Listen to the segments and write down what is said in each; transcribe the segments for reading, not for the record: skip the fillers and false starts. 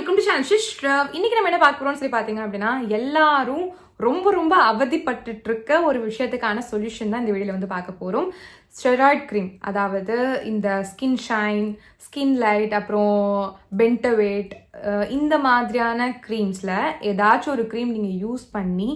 Welcome to channel ஷிஷ்ரவ். இன்னைக்கு நம்ம என்ன பார்க்க போறோம்னு சொல்லி பார்த்தீங்க அப்படின்னா, எல்லாரும் ரொம்ப அவதிப்பட்டு இருக்க ஒரு விஷயத்துக்கான சொல்யூஷன் தான் இந்த வீடியோல வந்து பார்க்க போறோம். ஸ்டெராய்ட் க்ரீம், அதாவது இந்த ஸ்கின் ஷைன், ஸ்கின் லைட், அப்புறம் பென்டவேட், இந்த மாதிரியான க்ரீம்ஸில் ஏதாச்சும் ஒரு க்ரீம் நீங்கள் யூஸ் பண்ணி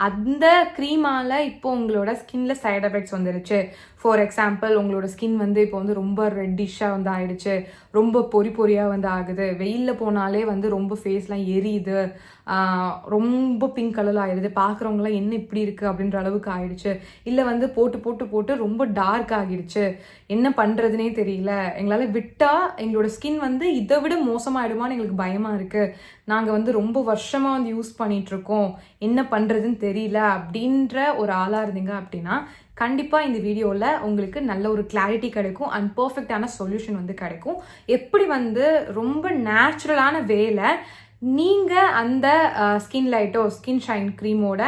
அந்த க்ரீமால் இப்போ உங்களோட ஸ்கின்ல சைட் எஃபெக்ட்ஸ் வந்துருச்சு. ஃபார் எக்ஸாம்பிள், உங்களோட ஸ்கின் வந்து இப்போ வந்து ரொம்ப ரெட்டிஷாக வந்து ஆயிடுச்சு, ரொம்ப பொறியாக வந்து ஆகுது, வெயிலில் போனாலே வந்து ரொம்ப ஃபேஸ்லாம் எரியுது, ரொம்ப பிங்க் கலரில் ஆயிடுது, பார்க்குறவங்களாம் என்ன இப்படி இருக்குது அப்படின்ற அளவுக்கு ஆயிடுச்சு, இல்லை வந்து போட்டு ரொம்ப டார்க் ஆகிடுச்சு, என்ன பண்ணுறதுனே தெரியல, எங்களால் விட்டால் எங்களோட ஸ்கின் வந்து இதை விட மோசமாகிடுமான்னு எங்களுக்கு பயமாக இருக்குது, நாங்கள் வந்து ரொம்ப வருஷமாக வந்து யூஸ் பண்ணிகிட்ருக்கோம், என்ன பண்ணுறதுன்னு தெரியல அப்படின்ற ஒரு ஆளாக இருந்தீங்க அப்படின்னா கண்டிப்பாக இந்த வீடியோவில் உங்களுக்கு நல்ல ஒரு கிளாரிட்டி கிடைக்கும் அண்ட் பர்ஃபெக்டான சொல்யூஷன் வந்து கிடைக்கும். எப்படி வந்து ரொம்ப நேச்சுரலான வேலை நீங்கள் அந்த ஸ்கின் லைட்டோ ஸ்கின் ஷைன் க்ரீமோட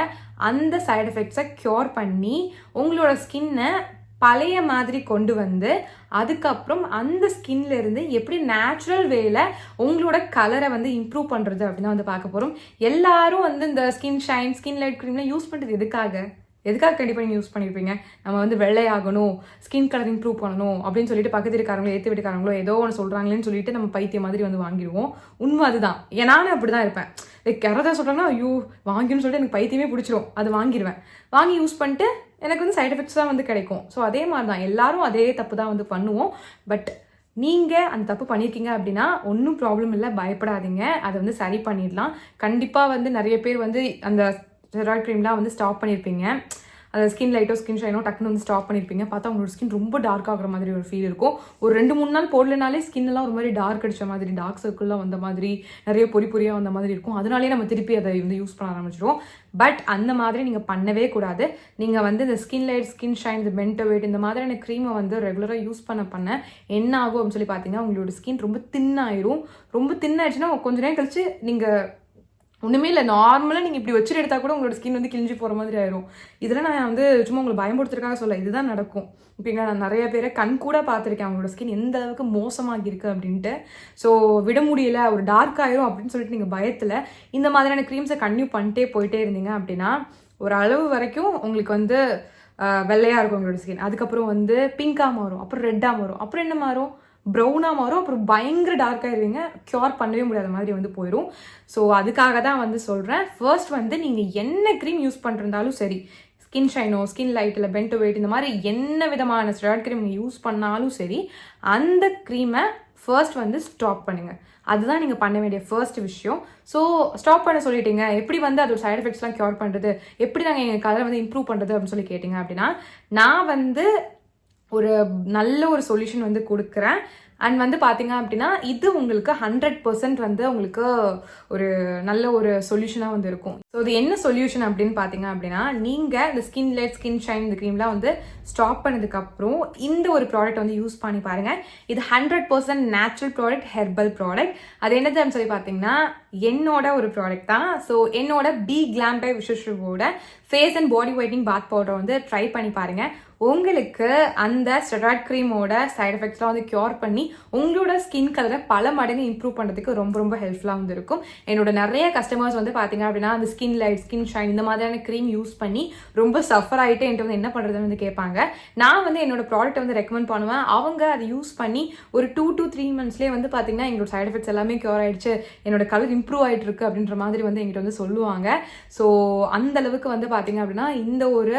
அந்த சைட் எஃபெக்ட்ஸை க்யூர் பண்ணி உங்களோட ஸ்கின்னை பழைய மாதிரி கொண்டு வந்து அதுக்கப்புறம் அந்த ஸ்கின்ல இருந்து எப்படி நேச்சுரல் வேல உங்களோட கலரை வந்து இம்ப்ரூவ் பண்ணுறது அப்படின்னு வந்து பார்க்க போகிறோம். எல்லாரும் வந்து இந்த ஸ்கின் ஷைன் ஸ்கின் லைட் க்ரீம்லாம் யூஸ் பண்ணுறது எதுக்காக கண்டிப்பாக நீங்கள் யூஸ் பண்ணியிருப்பீங்க? நம்ம வந்து வெள்ளையாகணும், ஸ்கின் கலர் இம்ப்ரூவ் பண்ணணும் அப்படின்னு சொல்லிட்டு பக்கத்து வீட்டுக்காரங்களோ ஏற்று வீட்டுக்காரங்களோ ஏதோ ஒன்று சொல்கிறாங்களேன்னு சொல்லிட்டு நம்ம பைத்தியம் மாதிரி வந்து வாங்கிடுவோம். உண்மை அதுதான். நானும் அப்படி தான் இருப்பேன். யாராவது சொல்கிறாங்கன்னா ஐயோ வாங்கின்னு சொல்லிட்டு எனக்கு பைத்தியமே பிடிச்சிரும், அது வாங்கிடுவேன். வாங்கி யூஸ் பண்ணிட்டு எனக்கு வந்து சைட் எஃபெக்ட்ஸ் தான் வந்து கிடைக்கும். ஸோ அதே மாதிரி தான் எல்லாரும் அதே தப்பு தான் வந்து பண்ணுவோம். பட் நீங்கள் அந்த தப்பு பண்ணியிருக்கீங்க அப்படின்னா ஒன்றும் ப்ராப்ளம் இல்லை, பயப்படாதீங்க, அதை வந்து சரி பண்ணிடலாம். கண்டிப்பாக வந்து நிறைய பேர் வந்து அந்த ஸ்டெராய்ட் க்ரீம்லாம் வந்து ஸ்டாப் பண்ணியிருப்பீங்க, அந்த ஸ்கின் லைட்டோ ஸ்கின் ஷைனோ டக்குன்னு வந்து ஸ்டாப் பண்ணியிருப்பீங்க. பார்த்தா உங்களோட ஸ்கின் ரொம்ப டார்க் ஆகிற மாதிரி ஒரு ஃபீல் இருக்கும். ஒரு 2-3 நாள் போடலனாலே ஸ்கின்லாம் ஒரு மாதிரி டார்க் அடிச்ச மாதிரி, டார்க் சர்க்கிள்லாம் வந்த மாதிரி, நிறைய பொறியாக வந்த மாதிரி இருக்கும். அதனாலே நம்ம திருப்பி அதை வந்து யூஸ் பண்ண ஆரம்பிச்சிடுவோம். பட் அந்த மாதிரி நீங்கள் பண்ணவே கூடாது. நீங்கள் வந்து இந்த ஸ்கின் லைட், ஸ்கின் ஷைன், இந்த பென்டவேட், இந்த மாதிரியான க்ரீமை வந்து ரெகுலராக யூஸ் பண்ண என்ன ஆகும் அப்படின்னு சொல்லி பார்த்தீங்கன்னா உங்களோட ஸ்கின் ரொம்ப தின்னாயிரும். ரொம்ப தின்னாயிடுச்சுன்னா கொஞ்ச நேரம் கழிச்சு நீங்கள் ஒன்றுமே இல்லை, நார்மலாக நீங்கள் இப்படி வச்சுட்டு எடுத்தால் கூட உங்களோட ஸ்கின் வந்து கிழிஞ்சு போகிற மாதிரி ஆயிரும். இதெல்லாம் நான் வந்து சும்மா உங்களை பயன்படுத்துறதுக்காக சொல்ல, இதுதான் நடக்கும். இப்போங்க நான் நிறைய பேரை கண் கூட பார்த்துருக்கேன் அவங்களோட ஸ்கின் எந்த அளவுக்கு மோசமாக இருக்குது அப்படின்ட்டு. ஸோ விட முடியல, ஒரு டார்க் ஆயிரும் அப்படின்னு சொல்லிட்டு நீங்கள் பயத்தில் இந்த மாதிரியான க்ரீம்ஸை கன்டினியூ பண்ணிட்டே போயிட்டே இருந்தீங்க அப்படின்னா ஒரு அளவு வரைக்கும் உங்களுக்கு வந்து வெள்ளையாக இருக்கும் உங்களோட ஸ்கின். அதுக்கப்புறம் வந்து பிங்காக மாறும், அப்புறம் ரெட்டாக மாறும், அப்புறம் என்ன மாறும், ப்ரௌனாக மாறும், அப்புறம் பயங்கர டார்க்காகிடுவீங்க, க்யூர் பண்ணவே முடியாத மாதிரி வந்து போயிடும். ஸோ அதுக்காக தான் வந்து சொல்கிறேன், ஃபர்ஸ்ட் வந்து நீங்கள் என்ன க்ரீம் யூஸ் பண்ணிருந்தாலும் சரி, ஸ்கின் ஷைனோ ஸ்கின் லைட் இல்லை பென்டவேட், இந்த மாதிரி என்ன விதமான ஸ்டெராய்ட் க்ரீம் நீங்கள் யூஸ் பண்ணாலும் சரி, அந்த க்ரீமை ஃபர்ஸ்ட் வந்து ஸ்டாப் பண்ணுங்கள். அதுதான் நீங்கள் பண்ண வேண்டிய ஃபர்ஸ்ட் விஷயம். ஸோ ஸ்டாப் பண்ண சொல்லிட்டீங்க, எப்படி வந்து அதோட சைட் எஃபெக்ட்ஸ்லாம் க்யூர் பண்ணுறது, எப்படி நாங்கள் எங்கள் கலரை வந்து இம்ப்ரூவ் பண்ணுறது அப்படின்னு சொல்லி கேட்டிங்க அப்படின்னா நான் வந்து ஒரு நல்ல ஒரு சொல்யூஷன் வந்து கொடுக்குறேன். அண்ட் வந்து பார்த்தீங்க அப்படின்னா இது உங்களுக்கு 100% வந்து உங்களுக்கு ஒரு நல்ல ஒரு சொல்யூஷனாக வந்து இருக்கும். ஸோ இது என்ன சொல்யூஷன் அப்படின்னு பார்த்தீங்க அப்படின்னா, நீங்கள் இந்த ஸ்கின் லைட் ஸ்கின் ஷைன் இந்த க்ரீம்லாம் வந்து ஸ்டாப் பண்ணதுக்கப்புறம் இந்த ஒரு ப்ராடக்ட் வந்து யூஸ் பண்ணி பாருங்கள். இது 100% நேச்சுரல் ப்ராடக்ட், ஹெர்பல் ப்ராடக்ட். அது என்னதுன்னு சொல்லி பார்த்தீங்கன்னா என்னோட ஒரு ப்ராடக்ட் தான். ஸோ என்னோட பி கிளாம் பை விஸ்வஸ்ரவோட face and body whitening bath powder வந்து ட்ரை பண்ணி பாருங்கள். உங்களுக்கு அந்த ஸ்டெராய்ட் க்ரீமோட சைட் எஃபெக்ட்ஸ்லாம் வந்து க்யூர் பண்ணி உங்களோட ஸ்கின் கலரை பல மடங்கு இம்ப்ரூவ் பண்ணுறதுக்கு ரொம்ப ஹெல்ப்ஃபுல்லாக வந்து இருக்கும். என்னோட நிறைய கஸ்டமர்ஸ் வந்து பார்த்தீங்க அப்படின்னா அந்த ஸ்கின் லைட் ஸ்கின் ஷைன் இந்த மாதிரியான க்ரீம் யூஸ் பண்ணி ரொம்ப சஃபர் ஆகிட்டு என்கிட்ட வந்து என்ன பண்ணுறதுன்னு வந்து கேட்பாங்க. நான் வந்து என்னோட ப்ராடக்ட்டை வந்து ரெக்கமெண்ட் பண்ணுவேன். அவங்க அதை யூஸ் பண்ணி ஒரு 2 to 3 monthsலேயே வந்து பார்த்தீங்கன்னா எங்களோட சைட் எஃபெக்ட்ஸ் எல்லாமே க்யூர் ஆகிடுச்சு, என்னோட கலர் இம்ப்ரூவ் ஆகிட்டு இருக்கு அப்படின்ற மாதிரி வந்து எங்கிட்ட வந்து சொல்லுவாங்க. ஸோ அந்த அளவுக்கு வந்து பார்த்தீங்க அப்படின்னா இந்த ஒரு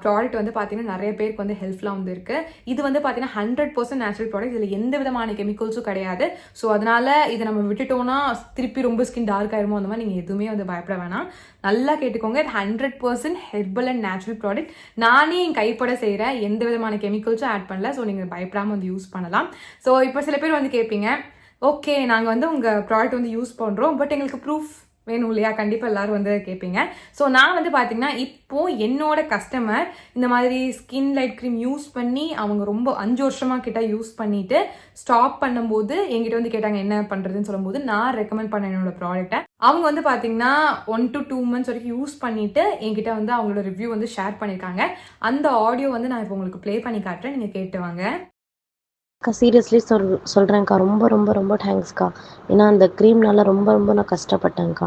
ப்ராடக்ட் வந்து பார்த்தீங்கன்னா நிறைய பேருக்கு வந்து ஹெல்ப்ஃபுல்லாக வந்து இருக்குது. இது வந்து பார்த்தீங்கன்னா 100% நேச்சுரல் ப்ராடக்ட், இதில் எந்த விதமான கெமிக்கல்ஸும் கிடையாது. ஸோ அதனால் இதை நம்ம விட்டுட்டோம்னா திருப்பி ரொம்ப ஸ்கின் டார்க் ஆயிருமோ அந்த மாதிரி நீங்கள் எதுவுமே வந்து பயப்பட வேணாம். நல்லா கேட்டுக்கோங்க, இது 100% ஹெர்பல் அண்ட் நேச்சுரல் ப்ராடக்ட். நானே என் கைப்பட செய்கிறேன், எந்த விதமான கெமிக்கல்ஸும் ஆட் பண்ணல. ஸோ நீங்கள் பயப்படாமல் வந்து யூஸ் பண்ணலாம். ஸோ இப்போ சில பேர் வந்து கேட்பீங்க, ஓகே நாங்கள் வந்து உங்கள் ப்ராடக்ட் வந்து யூஸ் பண்ணுறோம், பட் எங்களுக்கு ப்ரூஃப் வேணும் இல்லையா? கண்டிப்பாக எல்லாரும் வந்து கேட்பீங்க. ஸோ நான் வந்து பார்த்தீங்கன்னா இப்போது என்னோட கஸ்டமர் இந்த மாதிரி ஸ்கின் லைட் க்ரீம் யூஸ் பண்ணி அவங்க ரொம்ப 5 வருஷமாக கிட்ட யூஸ் பண்ணிட்டு ஸ்டாப் பண்ணும்போது என்கிட்ட வந்து கேட்டாங்க என்ன பண்ணுறதுன்னு சொல்லும்போது நான் ரெக்கமெண்ட் பண்ண என்னோட ப்ராடக்ட்டை அவங்க வந்து பார்த்தீங்கன்னா 1 to 2 months வரைக்கும் யூஸ் பண்ணிட்டு என்கிட்ட வந்து அவங்களோட ரிவ்யூ வந்து ஷேர் பண்ணியிருக்காங்க. அந்த ஆடியோ வந்து நான் இப்போ உங்களுக்கு ப்ளே பண்ணி காட்டுறேன், நீங்கள் கேட்டு வாங்க. அக்கா சீரியஸ்லி சொல்கிறேன்க்கா, ரொம்ப ரொம்ப ரொம்ப தேங்க்ஸ்க்கா. ஏன்னா அந்த க்ரீம்னால ரொம்ப ரொம்ப நான் கஷ்டப்பட்டேன்க்கா.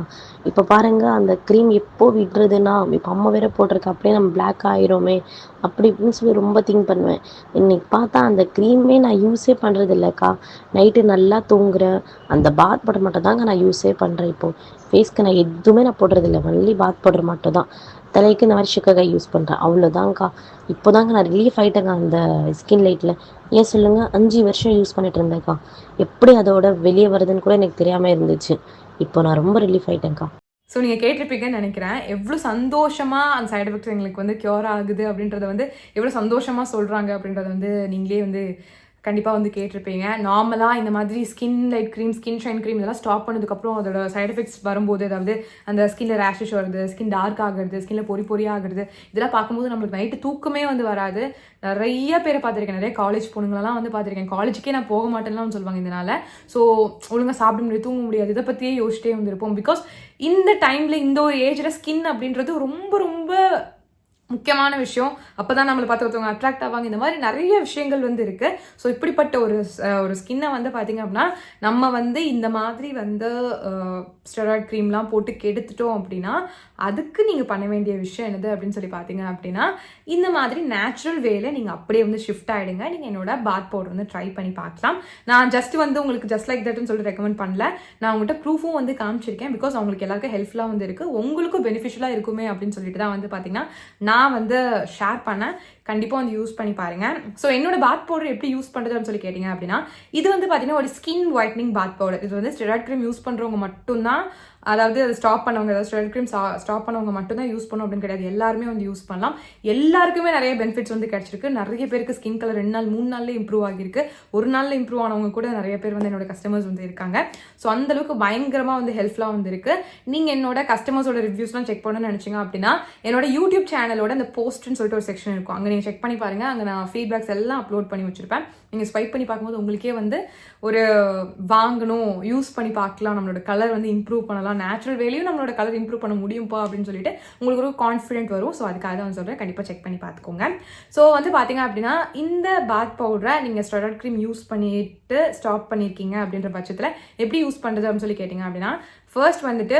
இப்போ பாருங்கள், அந்த க்ரீம் எப்போ விடுறதுன்னா, இப்போ அம்மா வேற போட்டிருக்கு, அப்படியே நம்ம பிளாக் ஆயிரோமே அப்படி இப்படின்னு சொல்லி ரொம்ப திங்க் பண்ணுவேன். இன்னைக்கு பார்த்தா அந்த க்ரீமே நான் யூஸே பண்ணுறது இல்லைக்கா. நைட்டு நல்லா தூங்குறேன், அந்த பாத் பவுடர் மட்டும் தாங்க நான் யூஸே பண்ணுறேன். இப்போது ஃபேஸ்க்கு நான் எதுவுமே நான் போடுறதில்ல, ஒன்லி பாத் பவுடர் மட்டும் தான். தலைக்கு இந்த மாதிரி சிக்கக்காய் யூஸ் பண்ணுறேன், அவ்வளோதாங்க்கா. இப்போ தாங்க நான் ரிலீஃப் ஆகிட்டேங்க அந்த ஸ்கின் லைட்டில். ஏன் சொல்லுங்கள், 5 வருஷம் யூஸ் பண்ணிட்டு இருந்தேன்க்கா. எப்படி அதோட வெளியே வருதுன்னு கூட எனக்கு தெரியாமல் இருந்துச்சு. இப்போ நான் ரொம்ப ரிலீஃப் ஆகிட்டேன்க்கா. ஸோ நீங்கள் கேட்டிருப்பீங்கன்னு நினைக்கிறேன். எவ்வளோ சந்தோஷமாக அந்த சைட் எஃபெக்ட்ஸ் எங்களுக்கு வந்து க்யூர் ஆகுது அப்படின்றத வந்து எவ்வளோ சந்தோஷமாக சொல்கிறாங்க அப்படின்றத வந்து நீங்களே வந்து கண்டிப்பாக வந்து கேட்டிருப்பீங்க. நார்மலாக இந்த மாதிரி skin light cream, skin shine cream இதெல்லாம் ஸ்டாப் பண்ணதுக்கப்புறம் அதோட சைட் எஃபெக்ட்ஸ் வரும்போது, அதாவது அந்த ஸ்கின்ல ரேஷஸ் வருது, ஸ்கின் டார்க் ஆகுறது, ஸ்கின்ல பொறி ஆகுறது, இதெல்லாம் பார்க்கும்போது நம்மளுக்கு நைட்டு தூக்கமே வந்து வராது. நிறைய பேரை பார்த்துருக்கேன், நிறைய காலேஜ் பொண்ணுங்களெல்லாம் வந்து பார்த்துருக்கேன். காலேஜுக்கே நான் போக மாட்டேன்லாம் சொல்லுவாங்க இதனால. ஸோ ஒழுங்காக சாப்பிட முடியாது, தூங்க முடியாது, இதை பற்றியே யோசிச்சிட்டே வந்துருப்போம். பிகாஸ் இந்த டைமில் இந்த ஒரு ஏஜில் ஸ்கின் அப்படின்றது ரொம்ப ரொம்ப முக்கியமான விஷயம். அப்போ தான் நம்மளை பார்த்து ஒருத்தவங்க அட்ராக்ட் ஆவாங்க. இந்த மாதிரி நிறைய விஷயங்கள் வந்து இருக்குது. ஸோ இப்படிப்பட்ட ஒரு ஸ்கின்னை வந்து பார்த்திங்க அப்படின்னா, நம்ம வந்து இந்த மாதிரி வந்து ஸ்டெராய்ட் க்ரீம்லாம் போட்டு கெடுத்துட்டோம் அப்படின்னா, அதுக்கு நீங்கள் பண்ண வேண்டிய விஷயம் என்னது அப்படின்னு சொல்லி பார்த்தீங்க அப்படின்னா, இந்த மாதிரி நேச்சுரல் வேல நீங்கள் அப்படியே வந்து ஷிஃப்ட் ஆகிடுங்க. நீங்கள் என்னோட பாத் பவுடர் வந்து ட்ரை பண்ணி பார்க்கலாம். நான் ஜஸ்ட் வந்து உங்களுக்கு ஜஸ்ட் லைக் தட்னு சொல்லிட்டு ரெக்கமெண்ட் பண்ணல. நான் உங்கள்கிட்ட ப்ரூஃபும் வந்து காமிச்சிருக்கேன். பிகாஸ் அவங்களுக்கு எல்லாருக்கும் ஹெல்ப்ஃபுல்லாக வந்து இருக்குது, உங்களுக்கும் பெனிஃபிஷியலாக இருக்குமே அப்படின்னு சொல்லிட்டு தான் வந்து பார்த்தீங்கன்னா நான் வந்து ஷேர் பண்ணேன். கண்டிப்பாக வந்து யூஸ் பண்ணி பாருங்கள். ஸோ என்னோட பாத் பவுடர் எப்படி யூஸ் பண்ணுறதுன்னு சொல்லி கேட்டிங்க அப்படின்னா, இது வந்து பார்த்தீங்கன்னா ஒரு ஸ்கின் ஒயிட்னிங் பாத் பவுடர். இது வந்து ஸ்டெராய்ட் க்ரீம் யூஸ் பண்ணுறவங்க மட்டும்தான், அதாவது அதை ஸ்டாப் பண்ணவங்க, அதாவது ஸ்டெராய்ட் க்ரீம் ஸ்டாப் பண்ணவங்க மட்டும்தான் யூஸ் பண்ணணும் அப்படின்னு கிடையாது. எல்லாருமே வந்து யூஸ் பண்ணலாம். எல்லாருக்குமே நிறைய பெனிஃபிட்ஸ் வந்து கிடைச்சிருக்கு. நிறைய பேருக்கு ஸ்கின் கலர் 2 நாள் 3 நாள்லேயே இம்ப்ரூவ் ஆகியிருக்கு. ஒரு நாளில் இம்ப்ரூவ் ஆனவங்க கூட நிறைய பேர் வந்து என்னோட கஸ்டமர்ஸ் வந்து இருக்காங்க. ஸோ அந்தளவுக்கு பயங்கரமாக வந்து ஹெல்ப்ஃபுல்லாக வந்து இருக்குது. நீங்கள் என்னோட கஸ்டமர்ஸோட ரிவ்யூஸ்லாம் செக் பண்ணணும்னு நினச்சிங்க அப்படின்னா, என்னோட யூடியூப் சேனலோட அந்த போஸ்ட்னு சொல்லிட்டு ஒரு செக்ஷன் இருக்கும், அங்கே நீங்கள் செக் பண்ணி பாருங்கள். அங்கே நான் ஃபீட்பேக்ஸ் எல்லாம் அப்லோட் பண்ணி வச்சுருப்பேன். நீங்கள் ஸ்வைப் பண்ணி பார்க்கும்போது உங்களுக்கே வந்து ஒரு வாங்கணும், யூஸ் பண்ணி பார்க்கலாம், நம்மளோட கலர் வந்து இம்ப்ரூவ் பண்ணலாம், நேச்சுரல் வேலையும் நம்மளோட கலர் இம்ப்ரூவ் பண்ண முடியும்ப்பா அப்படின்னு சொல்லிட்டு உங்களுக்கு ஒரு கான்ஃபிடென்ட் வரும். ஸோ அதுக்காக தான் வந்து சொல்கிறேன், கண்டிப்பாக செக் பண்ணி பார்த்துக்கோங்க. ஸோ வந்து பார்த்தீங்க அப்படின்னா, இந்த பாத் பவுடரை நீங்கள் ஸ்டெராய்ட் க்ரீம் யூஸ் பண்ணிட்டு ஸ்டாப் பண்ணியிருக்கீங்க அப்படின்ற பட்சத்தில் எப்படி யூஸ் பண்ணுறது அப்படின்னு சொல்லி கேட்டிங்க அப்படின்னா, ஃபர்ஸ்ட் வந்துட்டு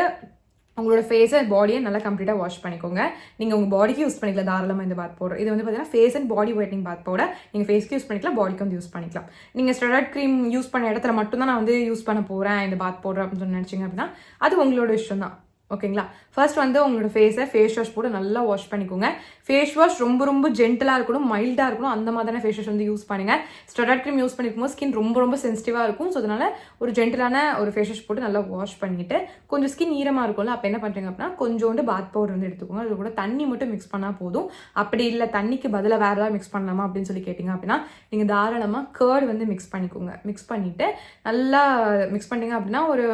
உங்களோட ஃபேஸை பாடியை நல்லா கம்ப்ளீட்டாக வாஷ் பண்ணிக்கோங்க. நீங்கள் உங்கள் பாடிக்கு யூஸ் பண்ணிக்கலாம் தாராளமாக இந்த பாத் பவுடர். இது வந்து பார்த்தீங்கன்னா face and body whitening bath powder. நீங்கள் ஃபேஸ்க்கு யூஸ் பண்ணிக்கலாம், பாடிக்கு வந்து யூஸ் பண்ணிக்கலாம். நீங்கள் ஸ்டெராய்ட் க்ரீம் யூஸ் பண்ண இடத்துல மட்டும்தான் நான் வந்து யூஸ் பண்ண போகிறேன் இந்த பாத் பவுடர் அப்படின்னு சொல்லி நினச்சிங்க அப்படின்னா, அது உங்களோட இஷ்டம் தான். ஓகேங்களா? ஃபர்ஸ்ட் வந்து உங்களோட ஃபேஸை ஃபேஸ் வாஷ் போட்டு நல்லா வாஷ் பண்ணிக்கோங்க. ஃபேஸ் வாஷ் ரொம்ப ரொம்ப ஜென்டலாக இருக்கணும், மைல்டாக இருக்கணும், அந்த மாதிரியான ஃபேஸ் வாஷ் வந்து யூஸ் பண்ணுங்கள். ஸ்டெராய்ட் க்ரீம் யூஸ் பண்ணிருக்கும் போது ஸ்கின் ரொம்ப ரொம்ப சென்சிட்டிவாக இருக்கும். ஸோ அதனால் ஒரு ஜென்டலான ஒரு ஃபேஸ் வாஷ் போட்டு நல்லா வாஷ் பண்ணிவிட்டு, கொஞ்சம் ஸ்கின் ஈரமாக இருக்கும்ல, அப்போ என்ன பண்ணுறீங்க அப்படின்னா, கொஞ்சோண்டு பாத் பவுடர் வந்து எடுத்துக்கோங்க. அது கூட தண்ணி மட்டும் மிக்ஸ் பண்ணால் போதும். அப்படி இல்லை தண்ணிக்கு பதிலாக வேறு ஏதாவது மிக்ஸ் பண்ணலாமா அப்படின்னு சொல்லி கேட்டிங்க அப்படின்னா, நீங்கள் தாராளமாக கர்ட் வந்து மிக்ஸ் பண்ணிக்கோங்க. மிக்ஸ் பண்ணிவிட்டு நல்லா மிக்ஸ் பண்ணிங்க அப்படின்னா ஒரு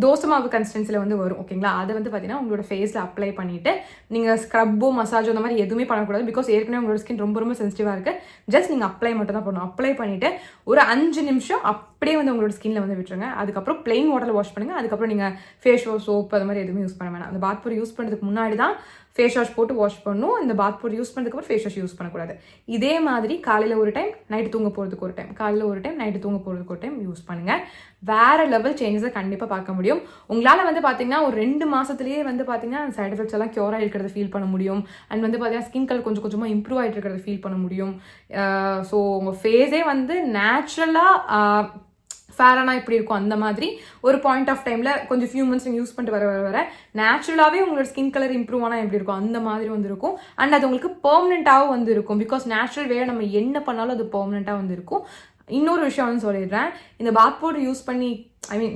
தோசை மாவு கன்சிஸ்டன்சியில் வந்து வரும். ஓகேங்களா? அதை வந்து பார்த்தீங்கன்னா உங்களோட ஃபேஸில் அப்ளை பண்ணிவிட்டு, நீங்கள் ஸ்க்ரப்போ மசாஜோ அந்த மாதிரி எதுவுமே பண்ணக்கூடாது. பிகாஸ் ஏற்கனவே உங்களோட ஸ்கின் ரொம்ப ரொம்ப சென்சிட்டிவாக இருக்குது. ஜஸ்ட் நீங்கள் அப்ளை மட்டும் தான் பண்ணணும். அப்ளை பண்ணிவிட்டு ஒரு 5 நிமிஷம் அப்படியே வந்து உங்களோட ஸ்கின்ல வந்து விட்டுருங்க. அதுக்கப்புறம் பிளெயின் வாட்டரில் வாஷ் பண்ணுங்கள். அதுக்கப்புறம் நீங்கள் ஃபேஸ் வாஷ், சோப் அது மாதிரி எதுவுமே யூஸ் பண்ண வேணாம். அந்த பாத் பவுடர் யூஸ் பண்ணுறதுக்கு முன்னாடி தான் ஃபேஸ் வாஷ் போட்டு வாஷ் பண்ணணும். இந்த பாத் பவுடர் யூஸ் பண்ணதுக்கப்புறம் ஃபேஸ் வாஷ் யூஸ் பண்ணக்கூடாது. இதே மாதிரி காலையில் ஒரு டைம், நைட்டு தூங்க போகிறதுக்கு ஒரு டைம், காலையில் ஒரு டைம், நைட்டு தூங்க போகிறதுக்கு ஒரு டைம் யூஸ் பண்ணுங்கள். வேறு லெவல் சேஞ்சஸை கண்டிப்பாக பார்க்க முடியும். உங்களால் வந்து பார்த்தீங்கன்னா ஒரு 2 மாதத்துலேயே வந்து பார்த்தீங்கன்னா அந்த சைட் எஃபெக்ட்ஸ் எல்லாம் க்யூர் ஆகிருக்கிறத ஃபீல் பண்ண முடியும். அண்ட் வந்து பார்த்தீங்கன்னா ஸ்கின் கலர் கொஞ்சம் கொஞ்சமாக இம்ப்ரூவ் ஆகிட்டு இருக்கிறத ஃபீல் பண்ண முடியும். ஸோ உங்கள் ஃபேஸே வந்து நேச்சுரலாக ஃபேரானா இப்படி இருக்கும், அந்த மாதிரி ஒரு பாயிண்ட் ஆஃப் டைமில் கொஞ்சம் ஃபியூ மந்த்ஸ் நீங்கள் யூஸ் பண்ணிட்டு வர நேச்சுரலாகவே உங்களோட ஸ்கின் கலர் இம்ப்ரூவ் ஆனால் எப்படி இருக்கும் அந்த மாதிரி வந்து இருக்கும். அண்ட் அது உங்களுக்கு பெர்மனெண்ட்டாகவும் வந்து இருக்கும். பிகாஸ் நேச்சுரல் வே நம்ம என்ன பண்ணாலும் அது பெர்மனெண்ட்டாக வந்து இருக்கும். இன்னொரு விஷயம் வந்து சொல்லிடுறேன், இந்த பாத் பவுடர் யூஸ் பண்ணி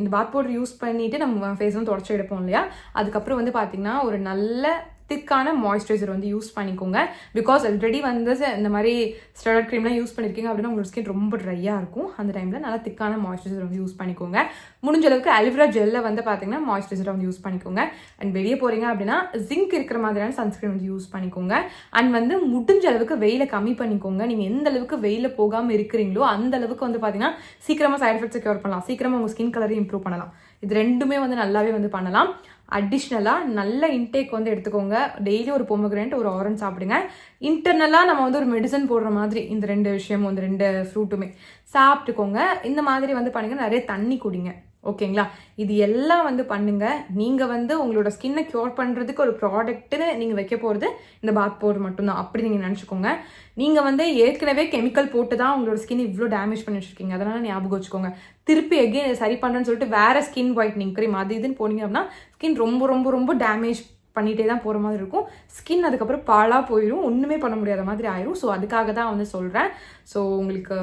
இந்த பாத் பவுடர் யூஸ் பண்ணிவிட்டு நம்ம ஃபேஸ் வந்து தொடச்சி எடுப்போம் இல்லையா, அதுக்கப்புறம் வந்து பார்த்திங்கன்னா ஒரு நல்ல திக்கான மாய்ஸ்சரைசர் வந்து யூஸ் பண்ணிக்கோங்க. பிகாஸ் ஆல்ரெடி வந்து இந்த மாதிரி ஸ்டெராய்ட் க்ரீம்லாம் யூஸ் பண்ணியிருக்கீங்க அப்படின்னா உங்களோட ஸ்கின் ரொம்ப ட்ரையாக இருக்கும். அந்த டைமில் நல்லா திக்கான மாய்ஸ்சரைசர் வந்து யூஸ் பண்ணிக்கோங்க. முடிஞ்ச அளவுக்கு அலிவ்ரா ஜெல்லை வந்து பார்த்தீங்கன்னா மாய்ஸ்சரைசரை வந்து யூஸ் பண்ணிக்கோங்க. அண்ட் வெளியே போகிறீங்க அப்படின்னா ஜிங்க் இருக்கிற மாதிரியான சன்ஸ்கிரீன் வந்து யூஸ் பண்ணிக்கோங்க. அண்ட் வந்து முடிஞ்ச அளவுக்கு வெயிலை கம்மி பண்ணிக்கோங்க. நீங்கள் எந்த அளவுக்கு வெயிலில் போகாமல் இருக்கிறீங்களோ அந்த அளவுக்கு வந்து பார்த்தீங்கன்னா சீக்கிரமாக சைட் எஃபெக்ட்ஸை க்யூர் பண்ணலாம், சீக்கிரமாக உங்கள் ஸ்கின் கலரை இம்ப்ரூவ் பண்ணலாம். இது ரெண்டுமே வந்து நல்லாவே வந்து பண்ணலாம். அடிஷ்னலாக நல்ல இன்டேக் வந்து எடுத்துக்கோங்க. டெய்லி ஒரு பொமோகிரானேட் ஒரு ஆரஞ்சு சாப்பிடுங்க. இன்டர்னலாக நம்ம வந்து ஒரு மெடிசன் போடுற மாதிரி இந்த 2 விஷயமும் இந்த 2 ஃப்ரூட்டுமே சாப்பிட்டுக்கோங்க. இந்த மாதிரி வந்து பண்ணுங்க. நிறைய தண்ணி குடிங்க. ஓகேங்களா? இது எல்லாம் வந்து பண்ணுங்க. நீங்கள் வந்து உங்களோட ஸ்கின்னை க்யூர் பண்ணுறதுக்கு ஒரு ப்ராடக்ட்டுன்னு நீங்கள் வைக்க போகிறது இந்த பாத் பவுடர் மட்டும்தான். அப்படி நீங்கள் நினச்சிக்கோங்க. நீங்கள் வந்து ஏற்கனவே கெமிக்கல் போட்டு தான் உங்களோட ஸ்கின் இவ்வளோ டேமேஜ் பண்ணி வச்சுருக்கீங்க. அதனால் ஞாபகம் வச்சுக்கோங்க. திருப்பி எகெயின் சரி பண்ணுறேன்னு சொல்லிட்டு வேறு ஸ்கின் ஒயிட்னிங் க்ரீம் அது இதுன்னு போனீங்க அப்படின்னா ஸ்கின் ரொம்ப ரொம்ப ரொம்ப டேமேஜ் பண்ணிகிட்டே தான் போகிற மாதிரி இருக்கும். ஸ்கின் அதுக்கப்புறம் பாழாக போயிடும். ஒன்றுமே பண்ண முடியாத மாதிரி ஆயிரும். ஸோ அதுக்காக தான் வந்து சொல்கிறேன். ஸோ உங்களுக்கு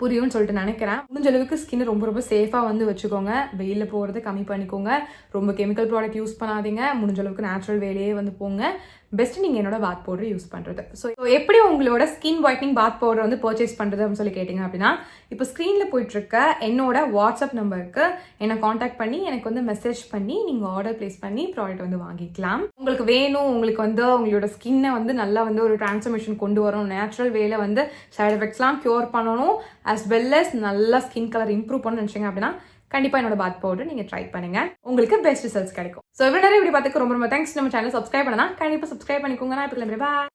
புரியும்னு சொல்லிட்டு நினைக்கிறேன். முடிஞ்ச அளவுக்கு ஸ்கின்னை ரொம்ப ரொம்ப சேஃபாக வந்து வச்சுக்கோங்க. வெயிலில் போகிறத கம்மி பண்ணிக்கோங்க. ரொம்ப கெமிக்கல் ப்ராடக்ட் யூஸ் பண்ணாதீங்க. முடிஞ்ச அளவுக்கு நேச்சுரல் வேலையே வந்து போங்க. பெஸ்ட் நீங்கள் என்னோட பாத் பவுடர் யூஸ் பண்ணுறது. ஸோ எப்படி உங்களோட ஸ்கின் ஒயிட்னிங் பாத் பவுடர் வந்து பர்ச்சேஸ் பண்ணுறது அப்படின்னு சொல்லி கேட்டிங்க அப்படின்னா இப்போ ஸ்க்ரீனில் போயிட்டுருக்க என்னோட வாட்ஸ்அப் நம்பருக்கு என்னை காண்டாக்ட் பண்ணி எனக்கு வந்து மெசேஜ் பண்ணி நீங்கள் ஆர்டர் ப்ளேஸ் பண்ணி ப்ராடக்ட் வந்து வாங்கிக்கலாம். உங்களுக்கு வேணும், உங்களுக்கு வந்து உங்களோட ஸ்கின்னை வந்து நல்லா வந்து ஒரு டிரான்ஸ்ஃபர்மேஷன் கொண்டு வரணும், நேச்சுரல் வேல வந்து சைட் எஃபெக்ட்ஸ்லாம் க்யூர் பண்ணணும், as well as நல்லா ஸ்கின் கலர் இம்ப்ரூவ் பண்ணணும்னு நினச்சிங்க அப்படின்னா கண்டிப்பாக என்னோட பாத் பவுடர் நீங்கள் ட்ரை பண்ணுங்க. உங்களுக்கு பெஸ்ட் ரிசல்ட்ஸ் கிடைக்கும். ஸோ இவ்வளோ நேரம் இப்படி பார்த்துக்கு ரொம்ப ரொம்ப தேங்க்ஸ். நம்ம சேனல் சப்ஸ்கிரைப் பண்ணலாம். கண்டிப்பாக சப்ஸ்கிரைப் பண்ணிக்கோங்க. நான் இப்போ பாய்.